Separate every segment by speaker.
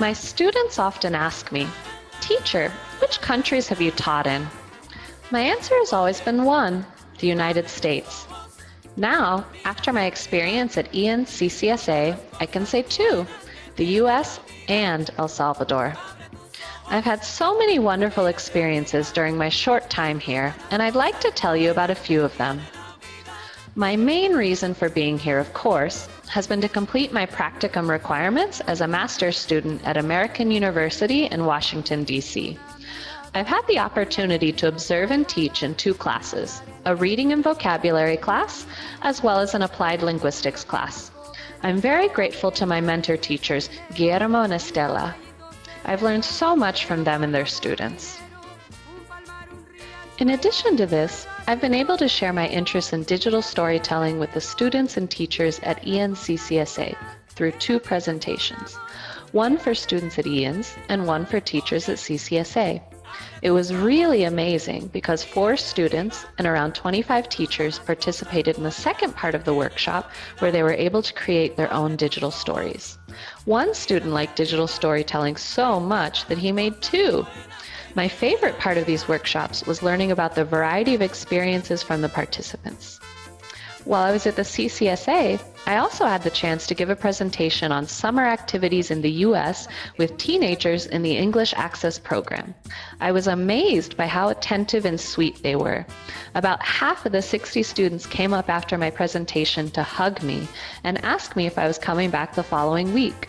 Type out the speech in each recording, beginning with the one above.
Speaker 1: My students often ask me, "Teacher, which countries have you taught in?" My answer has always been one, the United States. Now, after my experience at ENCCSA, I can say two, the US and El Salvador. I've had so many wonderful experiences during my short time here, and I'd like to tell you about a few of them. My main reason for being here, of course, has been to complete my practicum requirements as a master's student at American University in Washington, D.C. I've had the opportunity to observe and teach in two classes, a reading and vocabulary class, as well as an applied linguistics class. I'm very grateful to my mentor teachers, Guillermo and Estela. I've learned so much from them and their students. In addition to this, I've been able to share my interest in digital storytelling with the students and teachers at ENCCSA through two presentations, one for students at EANS and one for teachers at CCSA. It was really amazing because 4 students and around 25 teachers participated in the second part of the workshop where they were able to create their own digital stories. One student liked digital storytelling so much that he made 2. My favorite part of these workshops was learning about the variety of experiences from the participants. While I was at the CCSA, I also had the chance to give a presentation on summer activities in the US with teenagers in the English Access program. I was amazed by how attentive and sweet they were. About half of the 60 students came up after my presentation to hug me and ask me if I was coming back the following week.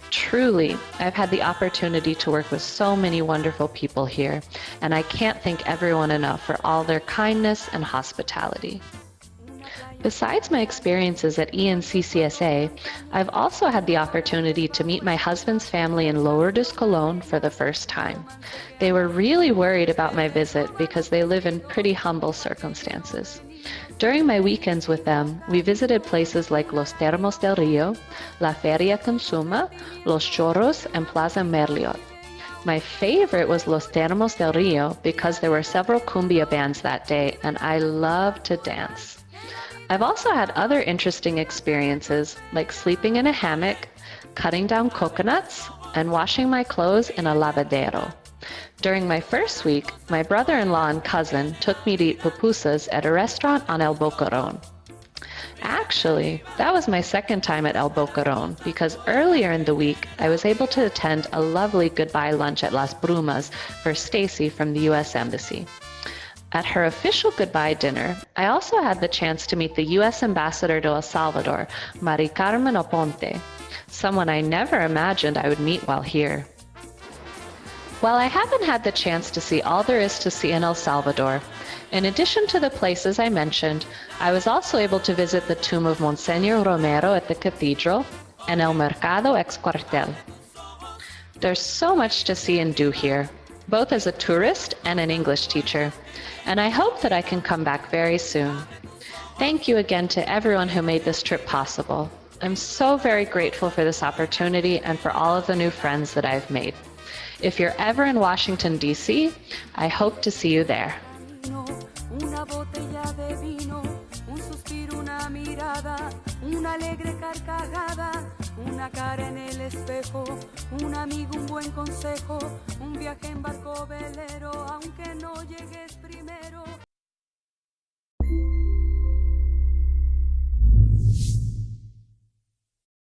Speaker 1: Truly, I've had the opportunity to work with so many wonderful people here, and I can't thank everyone enough for all their kindness and hospitality. Besides my experiences at ENCCSA, I've also had the opportunity to meet my husband's family in Lourdes, Cologne for the first time. They were really worried about my visit because they live in pretty humble circumstances. During my weekends with them, we visited places like Los Termos del Rio, La Feria Consuma, Los Chorros, and Plaza Merliot. My favorite was Los Termos del Rio because there were several cumbia bands that day, and I love to dance. I've also had other interesting experiences like sleeping in a hammock, cutting down coconuts, and washing my clothes in a lavadero. During my first week, my brother-in-law and cousin took me to eat pupusas at a restaurant on El Boquerón. Actually, that was my second time at El Boquerón because earlier in the week, I was able to attend a lovely goodbye lunch at Las Brumas for Stacy from the U.S. Embassy. At her official goodbye dinner, I also had the chance to meet the U.S. Ambassador to El Salvador, Mari Carmen Oponte, someone I never imagined I would meet while here. While I haven't had the chance to see all there is to see in El Salvador, in addition to the places I mentioned, I was also able to visit the tomb of Monsignor Romero at the cathedral and El Mercado ex Cuartel. There's so much to see and do here, both as a tourist and an English teacher, and I hope that I can come back very soon. Thank you again to everyone who made this trip possible. I'm so very grateful for this opportunity and for all of the new friends that I've made. If you're ever in Washington, D.C., I hope to see you there.
Speaker 2: Una botella de vino, un suspiro, una mirada, una alegre carcajada, una cara en el espejo, un amigo, un buen consejo, un viaje en barco velero, aunque no llegues